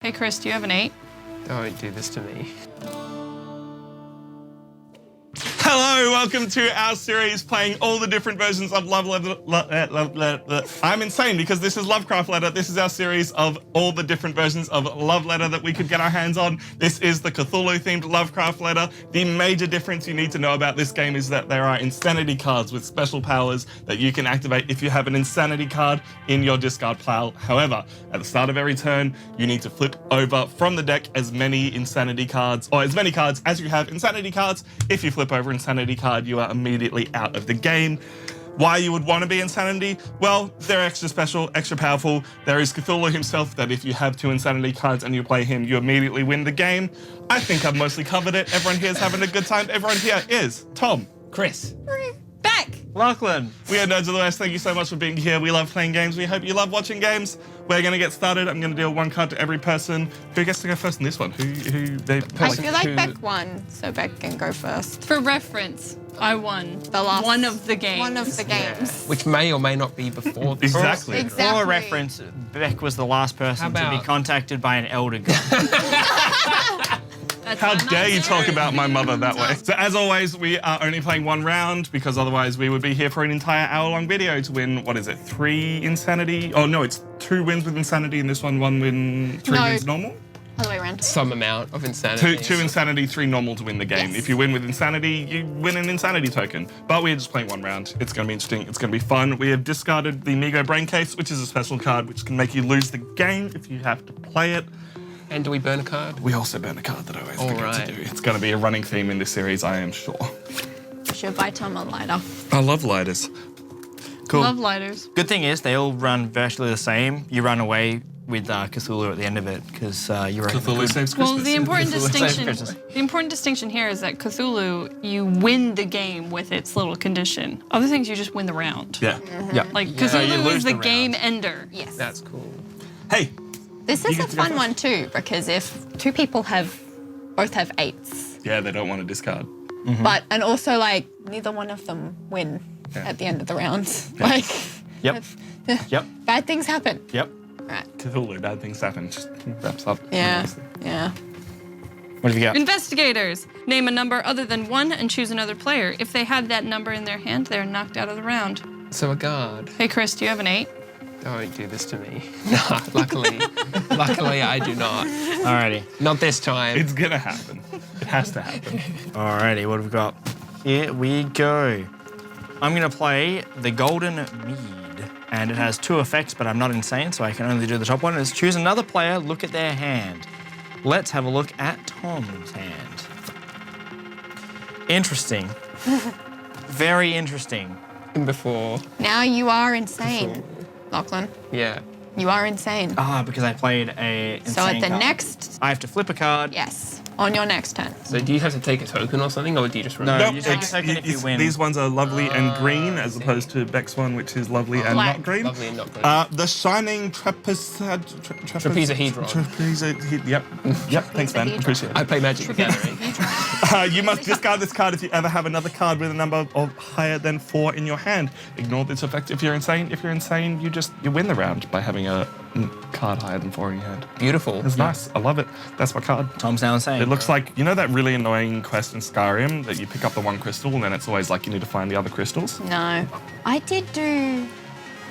Hey Chris, do you have an 8? Don't do this to me. Hello, welcome to our series playing all the different versions of Love Letter. I'm insane because this is Lovecraft Letter. This is our series of all the different versions of Love Letter that we could get our hands on. This is the Cthulhu-themed Lovecraft Letter. The major difference you need to know about this game is that there are insanity cards with special powers that you can activate if you have an insanity card in your discard pile. However, at the start of every turn, you need to flip over from the deck as many insanity cards, or as many cards as you have insanity cards. If you flip over insanity card, you are immediately out of the game. Why you would want to be insanity? Well, they're extra special, extra powerful. There is Cthulhu himself that if you have 2 insanity cards and you play him, you immediately win the game. I think I've mostly covered it. Everyone here is having a good time. Everyone here is Tom. Chris. Back! Lachlan. We are Nerds of the West. Thank you so much for being here. We love playing games. We hope you love watching games. We're going to get started. I'm going to deal 1 card to every person. Who gets to go first in this one? I feel like Beck won, so Beck can go first. For reference, I won The last one of the games. One of the games. Which may or may not be before. Exactly. Exactly. For reference, Beck was the last person to be contacted by an elder god. That's How what I'm dare you saying. talk about my mother that way? So as always, we are only playing 1 round because otherwise we would be here for an entire hour-long video to win, what is it, 3 insanity? Oh no, it's 2 wins with insanity and this one 1 win, 3 No. wins normal? Other way around. Some amount of insanity. 2 insanity, 3 normal to win the game. Yes. If you win with insanity, you win an insanity token. But we're just playing 1 round. It's going to be interesting. It's going to be fun. We have discarded the Migo Brain Case, which is a special card which can make you lose the game if you have to play it. And do we burn a card? We also burn a card that I always forget Alright. to do. It's going to be a running theme in this series, I am sure. You should buy Tom a lighter. I love lighters. Cool. Love lighters. Good thing is they all run virtually the same. You run away with Cthulhu at the end of it because you're Cthulhu saves Christmas. Well, the important Cthulhu saves distinction, Christmas. the important distinction here is that Cthulhu, you win the game with its little condition. Other things, you just win the round. Yeah. Yeah. Like you Cthulhu lose is the the game round. ender. Yes. That's cool. Hey, This You is a get to go fun first. one too, because if 2 people both have 8s, yeah, they don't want to discard. and also like neither one of them win Yeah. at the end of the round. Like, Yep. Yep. bad things happen. Yep. Right. Cthulhu, bad things happen. Just wraps up. Yeah. Yeah. What have you got? Investigators. Name a number other than 1 and choose another player. If they have that number in their hand, they're knocked out of the round. So a guard. Hey Chris, do you have an 8? Don't do this to me. Nah, luckily I do not. Alrighty. Not this time. It's gonna happen. It has to happen. Alrighty, what have we got? Here we go. I'm going to play the Golden Mead. And it has 2 effects, but I'm not insane, so I can only do the top one. It's choose another player, look at their hand. Let's have a look at Tom's hand. Interesting. Very interesting. Before. Now you are insane, Lachlan. Yeah. You are insane. Because I played a So at insane the card. next, I have to flip a card. yes, on your next turn. So do you have to take a token or something, or do you just run? No, Nope, you take a it's- token if you win. These ones are lovely and green, as I see. opposed to Beck's one, which is lovely and Black. not green. Lovely and not green. The shining Trapezahedron. Yep. Yep. Thanks, man. Appreciate I it. play Magic the Gathering. You must discard this card if you ever have another card with a number of higher than 4 in your hand. Ignore this effect if you're insane. If you're insane, you win the round by having a card higher than 4 in your hand. Beautiful. It's nice. I love it. That's my card. Tom's now insane. It looks like, you know that really annoying quest in Skyrim that you pick up the 1 crystal and then it's always like you need to find the other crystals? No. I did do...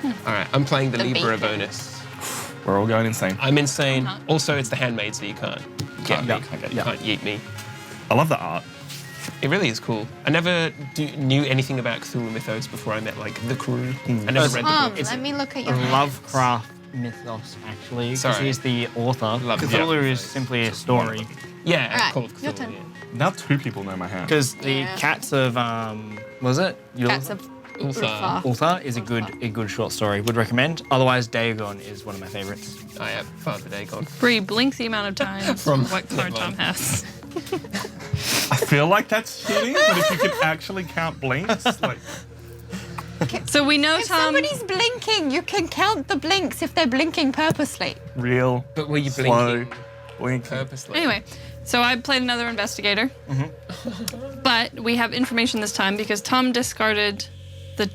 All right, I'm playing the The Libra beacon. bonus. We're all going insane. I'm insane. Also, it's the handmaid, so you can't get me. Yeah, okay, You yeah. can't yeet me. I love the art. It really is cool. I never knew anything about Cthulhu mythos before I met like the crew. I never read the Tom, book. It's let me look at your hands. Lovecraft mythos, actually, because Sorry. he's the author. Love- Cthulhu yeah. is simply a story. yeah, Alright, called your Cthulhu. turn. Yeah. Now 2 people know my hand. Because the Yeah. Cats of, was it? Cats of Ulthar. Ulthar is a good short story. Would recommend. Otherwise, Dagon is one of my favorites. I have Father Dagon. Bree, blink the amount of times From what card Never Tom mind. has. I feel like that's cheating, but if you could actually count blinks, like... So we know If Tom... somebody's blinking, you can count the blinks if they're blinking purposely. Real, But were you slow, blinking blinking. purposely? Anyway, so I played another investigator. But we have information this time because Tom discarded the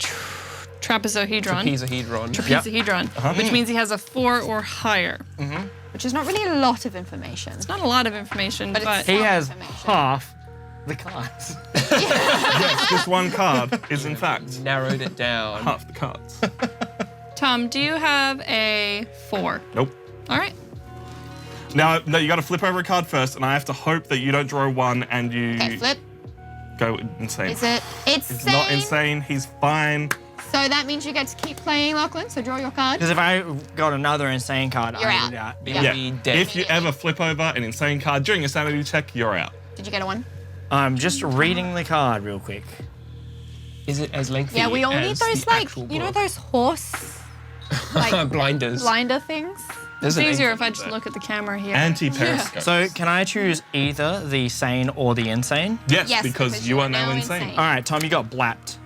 trapezohedron. Trapezahedron. Trapezahedron, which means he has a 4 or higher. which is not really a lot of information. It's not a lot of information, But but, it's He some has information. half the cards. Yes, this one card is in fact Narrowed it down. half the cards. Tom, do you have a 4? Nope. All right. Now, no, you got to flip over a card first, and I have to hope that you don't draw a 1 and you Okay, flip. go insane. Is it? It's It's not insane. He's fine. So that means you get to keep playing, Lachlan. So draw your card. Because if I got another insane card, You're I would out. be Yeah. Yeah. Be dead. If you ever flip over an insane card during a sanity check, you're out. Did you get a 1? I'm just reading the card real quick. Is it as lengthy Yeah, we all need as those the like actual you know book? those horse like Blinders. blinder things. There's It's an easier name if I for just that. look at the camera here. Anti-periscope. So can I choose either the sane or the insane? Yes, Yes, because you are now insane. All right, Tom, you got blapped.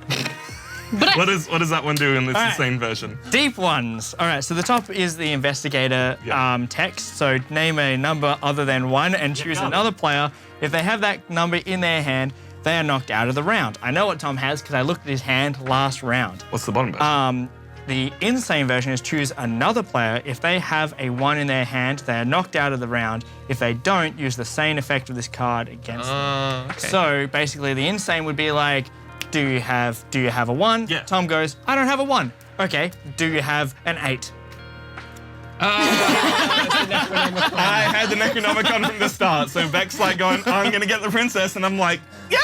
What does that one do in this All right. insane version? Deep ones. All right, so the top is the investigator Yeah. text. So name a number other than 1 and choose another player. If they have that number in their hand, they are knocked out of the round. I know what Tom has because I looked at his hand last round. What's the bottom version? The insane version is choose another player. If they have a 1 in their hand, they are knocked out of the round. If they don't, use the sane effect of this card against them. Okay. So basically, the insane would be like, do you have a 1? Yeah. Tom goes, I don't have a 1. Okay. Do you have an 8? I had the Necronomicon from the start, so Beck's like going, I'm gonna get the princess, and I'm like, yeah.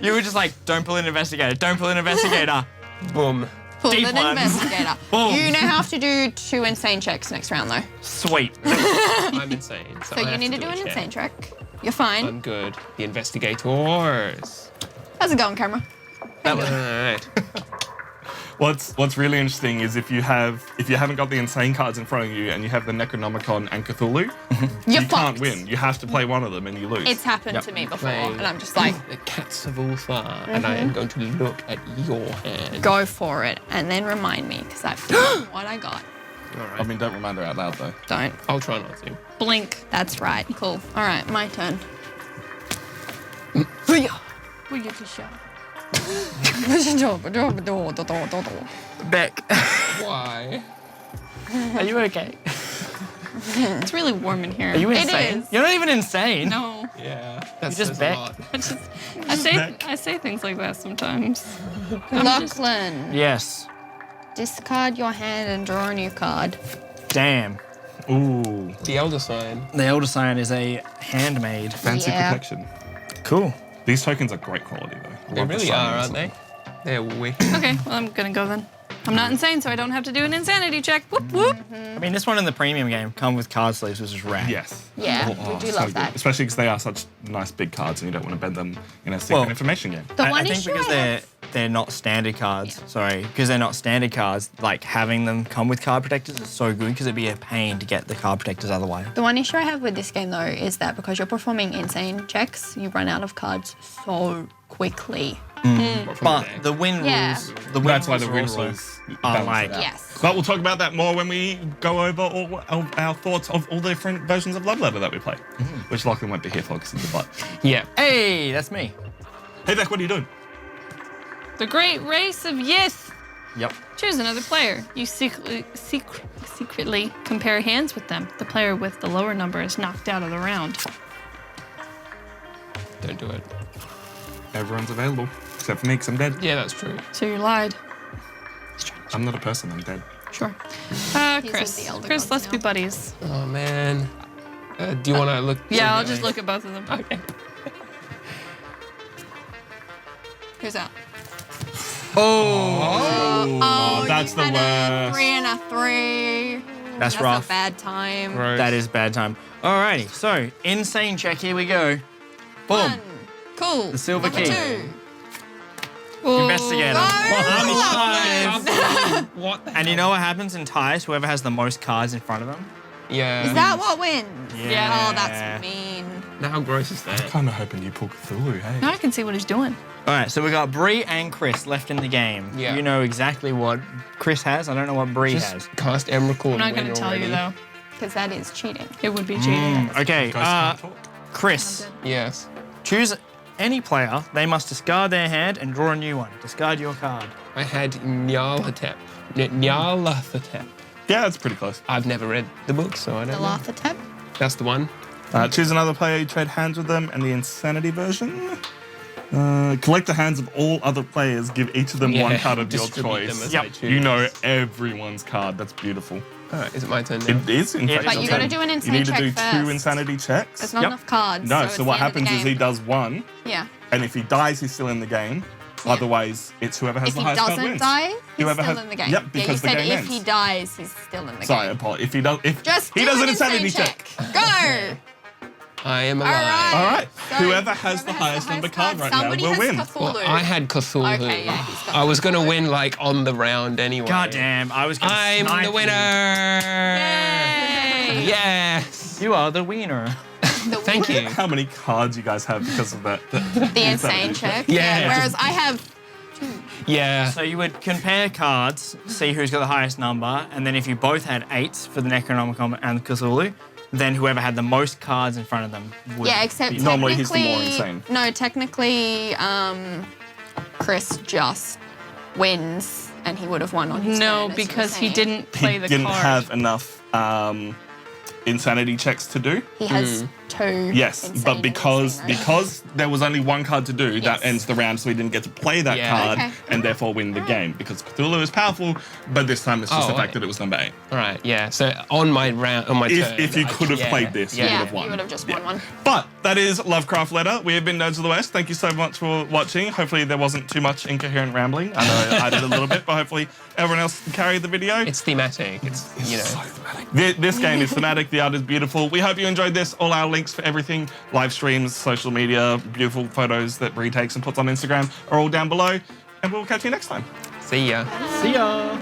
You were just like, don't pull an investigator. Don't pull an investigator. Boom. Pull Deep an ones. investigator. Boom. You now have to do 2 insane checks next round though. Sweet. I'm insane. So, So I you have need to do do a an check. insane check. You're fine. I'm good. The investigators. How's it going, camera? Alright. What's really interesting is if you haven't got the insane cards in front of you and you have the Necronomicon and Cthulhu, You're you can't fucked. win. You have to play one of them and you lose. It's happened Yep. to me before, Right. and I'm just like, The cats of Ulthar, and I am going to look at your hand. go for it, and then remind me because I've forgotten what I got. I mean, don't remind her out loud though. Don't. I'll try not to. Blink. That's right. Cool. All right, my turn. Beck, Why? are you okay? It's really warm in here. Are you It insane? is. You're not even insane. No. Yeah. That's just says a Beck. lot. I say things like that sometimes. Lachlan, Yes. discard your hand and draw a new card. Damn. Ooh, The Elder Sign. The Elder Sign is a handmade. fancy Yeah. protection. Cool. These tokens are great quality though. I They love the really shiny are, ones. aren't they? They're wicked. Okay, well, I'm gonna go then. I'm not insane, so I don't have to do an insanity check. Whoop, whoop. I mean, this one in the premium game come with card sleeves, which is rad. Yes. Yeah, we do so love good. that. Especially because they are such nice big cards and you don't want to bend them in a secret Well, information game. The I one think issue because I have, they're not standard cards. Sorry, because they're not standard cards. Like having them come with card protectors is so good because it'd be a pain to get the card protectors otherwise. the one issue I have with this game though is that because you're performing insane checks, you run out of cards so quickly. But the win Yeah. rules, the win That's why the rules win also rules are balance like it out. Yes. But we'll talk about that more when we go over all of our thoughts of all the different versions of Love Letter that we play, which Lachlan won't be here for because he's a butt. Yeah. Hey, that's me. Hey, Beck, what are you doing? The great race of Yith. Yep. Choose another player. You secretly compare hands with them. The player with the lower number is knocked out of the round. Don't do it. Everyone's available except for me because I'm dead. Yeah, that's true. So you lied. I'm not a person. I'm dead. Sure. He's with Chris. the elder Chris, gods let's now. be buddies. Oh, man. Do you want to look? Yeah, I'll just look at both of them. Okay. Who's out? Oh, that's you the had worst. a 3 and a 3. That's a rough. bad time. Right. That is bad time. Alrighty, so insane check. Here we go. Boom. 1. Cool. The silver Number key. 2. Investigator. What? The And you know what happens in ties? Whoever has the most cards in front of them. Yeah. Is that what wins? Yeah. Oh, that's mean. Now, how gross is that? Kind of hoping you pull Cthulhu, hey? Now I can see what he's doing. All right, so we got Bree and Chris left in the game. Yeah. You know exactly what Chris has. I don't know what Bree Just has. cast Emrakul. I'm not going to tell you, though. Because that is cheating. It would be cheating. Okay, Ghost can't talk. Chris, Yes. choose any player. They must discard their hand and draw a new one. Discard your card. I had Nyarlathotep. Nyarlathotep. Yeah, that's pretty close. I've never read the book, so I The don't know. Laugh-A-Tap. That's the one. Choose another player, you trade hands with them, and the Insanity version. Collect the hands of all other players, give each of them one card of your distribute choice. them as Yep. I choose. You know everyone's card. That's beautiful. All right, is it my turn now? It is, in fact. But your you gotta turn. do an You insane need to do check 2 first. insanity checks. There's not Yep. enough cards. No, it's so the what end of the happens is he game. does 1, Yeah. and if he dies, he's still in the game. Yeah. Otherwise, it's whoever has If the he highest card doesn't wins. die, he's Whoever still has- in the game. Yep, Yeah, because you the said game if ends. he dies, he's still in the Sorry, game. Paul. If he does, if Just he do does an an insanity check. Go. I am All alive. right. All right. So Whoever has the highest number card right now somebody will has win. Cthulhu. Well, I had Cthulhu. Okay, yeah, he's got I was going to Cthulhu. win like on the round anyway. God damn, I was going to I'm snipe the you. winner. Yay! Yes. You are the wiener. Thank you. How many cards you guys have because of that? The insane check. Yeah. Whereas I have Yeah. So you would compare cards, see who's got the highest number, and then if you both had 8s for the Necronomicon and Cthulhu, then whoever had the most cards in front of them would except be- Normally he's the more technically- insane. No, technically, Chris just wins, and he would have won on his No, turn, as you were because he saying. didn't play He the didn't card. have enough insanity checks to do. He has 2. Yes, insane but and because insane, right? because there was only 1 card to do, Yes. that ends the round, so he didn't get to play that Yeah. card Okay. and therefore win the game because Cthulhu is powerful. But this time it's just the Oh, fact right. that it was number 8. All right. Yeah. So on my round, on my turn. If you I- could have yeah, played this, you yeah. would Yeah, have won. you would have just won one. But that is Lovecraft Letter. We have been Nerds of the West. Thank you so much for watching. Hopefully there wasn't too much incoherent rambling. I know I did a little bit, but hopefully everyone else carried the video. It's thematic. It's you know. This game is thematic. The art is beautiful. We hope you enjoyed this. All our links for everything, live streams, social media, beautiful photos that Bree takes and puts on Instagram are all down below. And we'll catch you next time. See ya. See ya.